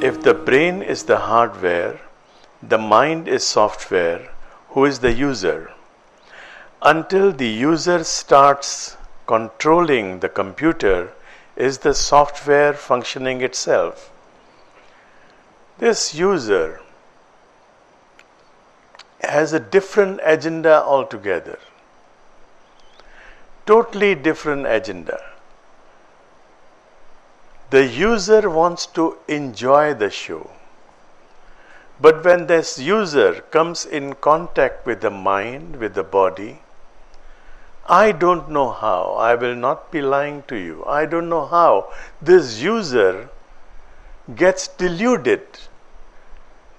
If the brain is the hardware, the mind is software, who is the user? Until the user starts controlling the computer, is the software functioning itself? This user has a different agenda altogether. Totally different agenda. The user wants to enjoy the show. But when this user comes in contact with the mind, with the body, I don't know how, I will not be lying to you, I don't know how this user gets deluded.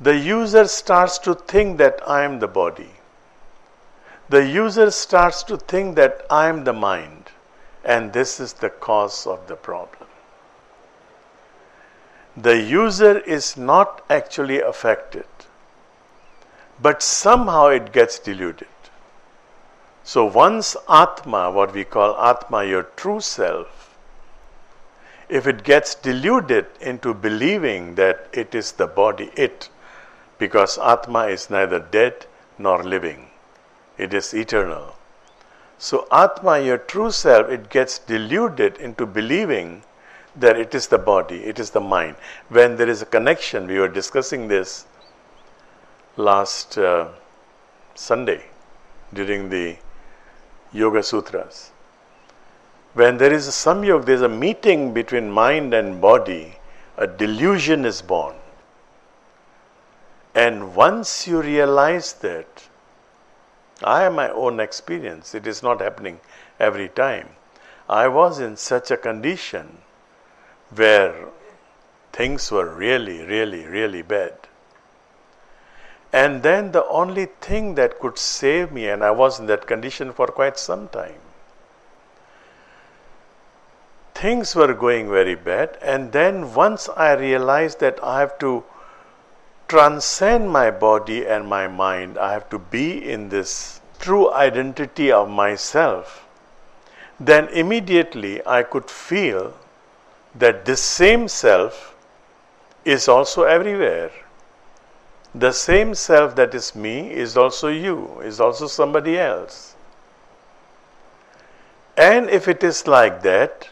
The user starts to think that I am the body. The user starts to think that I am the mind. And this is the cause of the problem. The user is not actually affected, but somehow it gets deluded. So once Atma, what we call Atma, your true self, if it gets deluded into believing that it is the body, because Atma is neither dead nor living, it is eternal. So Atma, your true self, it gets deluded into believing that it is the body, it is the mind. When there is a connection, we were discussing this last Sunday during the Yoga Sutras. When there is a samyog, there is a meeting between mind and body, a delusion is born. And once you realize that, I have my own experience, it is not happening every time. I was in such a condition where things were really, really, really bad. And then the only thing that could save me, and I was in that condition for quite some time, things were going very bad, and then once I realized that I have to transcend my body and my mind, I have to be in this true identity of myself, then immediately I could feel that this same self is also everywhere. The same self that is me is also you, is also somebody else. And if it is like that,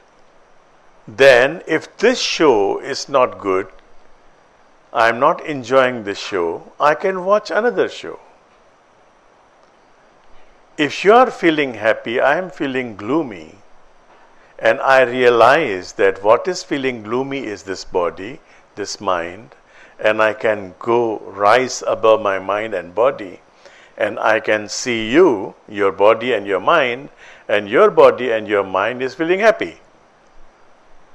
then if this show is not good, I am not enjoying this show, I can watch another show. If you are feeling happy, I am feeling gloomy, and I realize that what is feeling gloomy is this body, this mind, and I can rise above my mind and body, and I can see you, your body and your mind, and your body and your mind is feeling happy.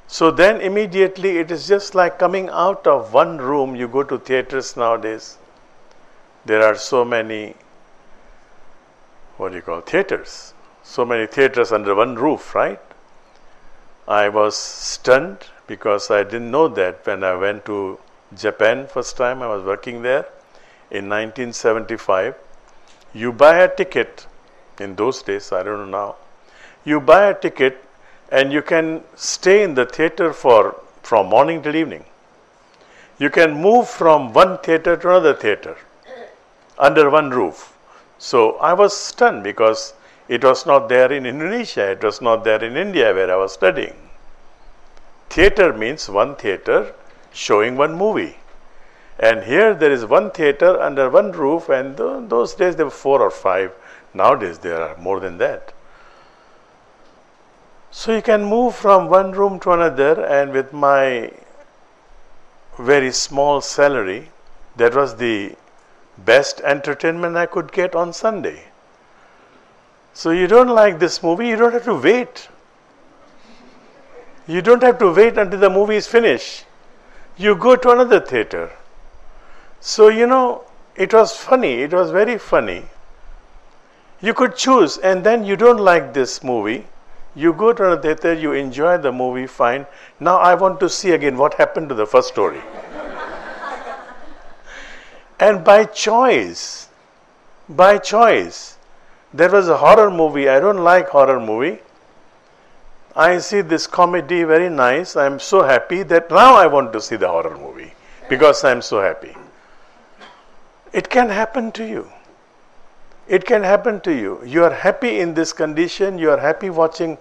So then immediately it is just like coming out of one room. You go to theaters nowadays, there are so many, theaters. So many theaters under one roof, right? I was stunned because I didn't know that when I went to Japan first time. I was working there in 1975. You buy a ticket, in those days, I don't know now, you buy a ticket and you can stay in the theater from morning till evening. You can move from one theater to another theater under one roof. So I was stunned because it was not there in Indonesia, it was not there in India where I was studying. Theater means one theater showing one movie. And here there is one theater under one roof, and those days there were 4 or 5. Nowadays there are more than that. So you can move from one room to another, and with my very small salary, that was the best entertainment I could get on Sunday. So you don't like this movie, you don't have to wait. You don't have to wait until the movie is finished. You go to another theater. So it was funny, it was very funny. You could choose, and then you don't like this movie. You go to another theater, you enjoy the movie, fine. Now I want to see again what happened to the first story. And by choice, there was a horror movie. I don't like horror movie. I see this comedy, very nice. I am so happy that now I want to see the horror movie because I'm so happy. It can happen to you. It can happen to you. You are happy in this condition. You are happy watching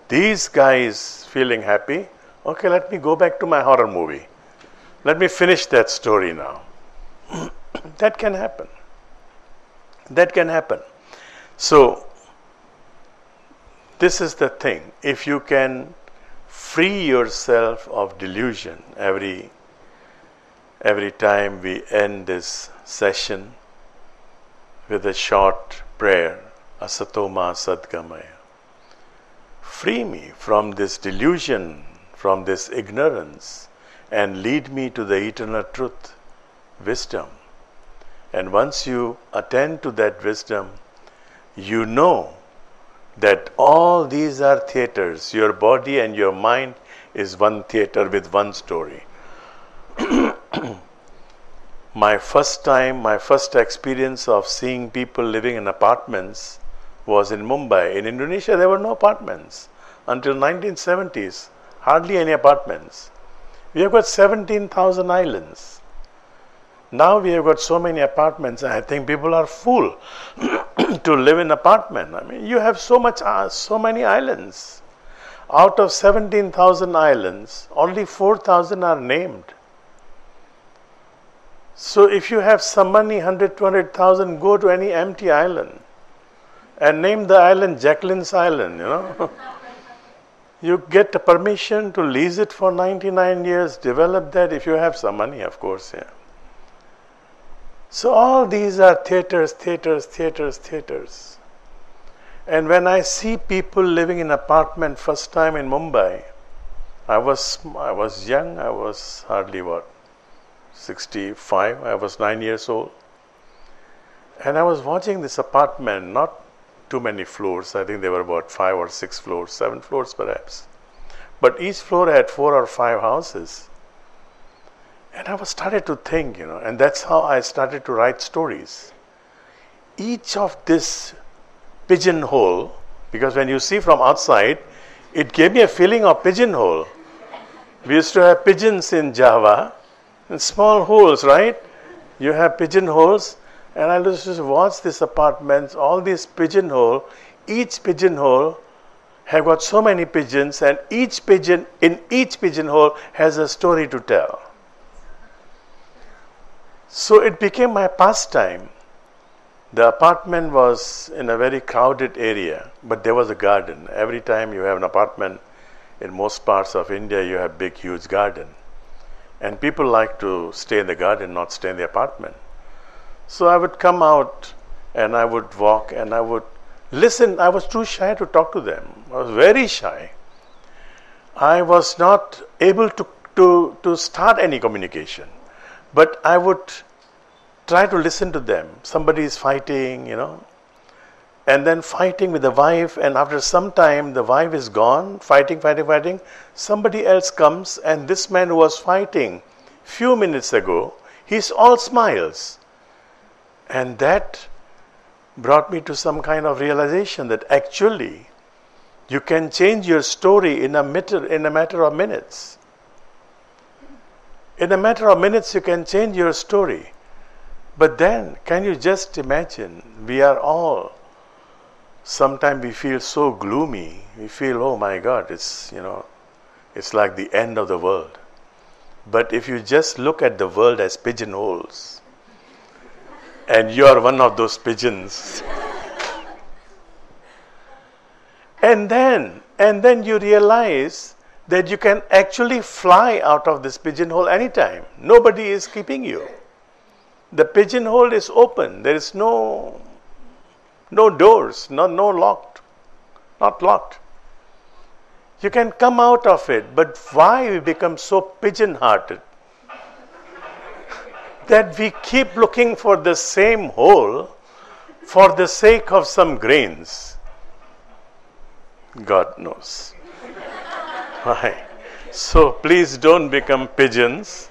these guys feeling happy. Okay, let me go back to my horror movie. Let me finish that story now. That can happen. That can happen. So, this is the thing. If you can free yourself of delusion every time we end this session with a short prayer, Asatoma Sadgamaya. Free me from this delusion, from this ignorance, and lead me to the eternal truth, wisdom. And once you attend to that wisdom, you know that all these are theaters. Your body and your mind is one theater with one story. My first experience of seeing people living in apartments was in Mumbai. In Indonesia, there were no apartments. Until 1970s, hardly any apartments. We have got 17,000 islands. Now we have got so many apartments, and I think people are full to live in apartment. I mean, you have so many islands. Out of 17,000 islands, only 4,000 are named. So if you have some money, 100, 200,000, go to any empty island and name the island Jacqueline's Island, you know. You get a permission to lease it for 99 years, develop that if you have some money, of course, yeah. So all these are theaters. And when I see people living in apartment first time in Mumbai, I was young, I was hardly 65, I was 9 years old. And I was watching this apartment, not too many floors, I think there were about 5 or 6 floors, 7 floors perhaps. But each floor had 4 or 5 houses. And I was started to think, and that's how I started to write stories. Each of this pigeonhole, because when you see from outside, it gave me a feeling of pigeonhole. We used to have pigeons in Java, and small holes, right? You have pigeonholes, and I used to watch these apartments, all these pigeonhole, each pigeonhole have got so many pigeons, and each pigeon in each pigeonhole has a story to tell. So it became my pastime. The apartment was in a very crowded area, but there was a garden. Every time you have an apartment in most parts of India, you have big, huge garden. And people like to stay in the garden, not stay in the apartment. So I would come out and I would walk and I would listen. I was too shy to talk to them. I was very shy. I was not able to start any communication. But I would try to listen to them. Somebody is fighting, and then fighting with the wife, and after some time the wife is gone, fighting. Somebody else comes, and this man who was fighting few minutes ago, he's all smiles. And that brought me to some kind of realization that actually you can change your story in a matter of minutes. In a matter of minutes, you can change your story. But then, can you just imagine, we are all, sometimes we feel so gloomy. We feel, oh my God, it's like the end of the world. But if you just look at the world as pigeonholes, and you are one of those pigeons, and then you realize that you can actually fly out of this pigeonhole anytime. Nobody is keeping you. The pigeonhole is open. There is no doors, not locked. You can come out of it, but why we become so pigeon-hearted that we keep looking for the same hole for the sake of some grains? God knows. Why? So please don't become pigeons,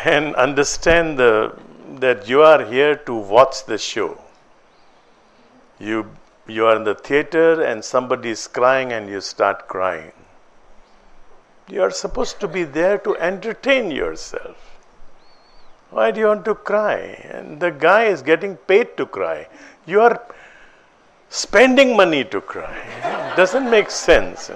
and understand that you are here to watch the show. You are in the theater and somebody is crying and you start crying. You are supposed to be there to entertain yourself. Why do you want to cry? And the guy is getting paid to cry. You are spending money to cry. It doesn't make sense.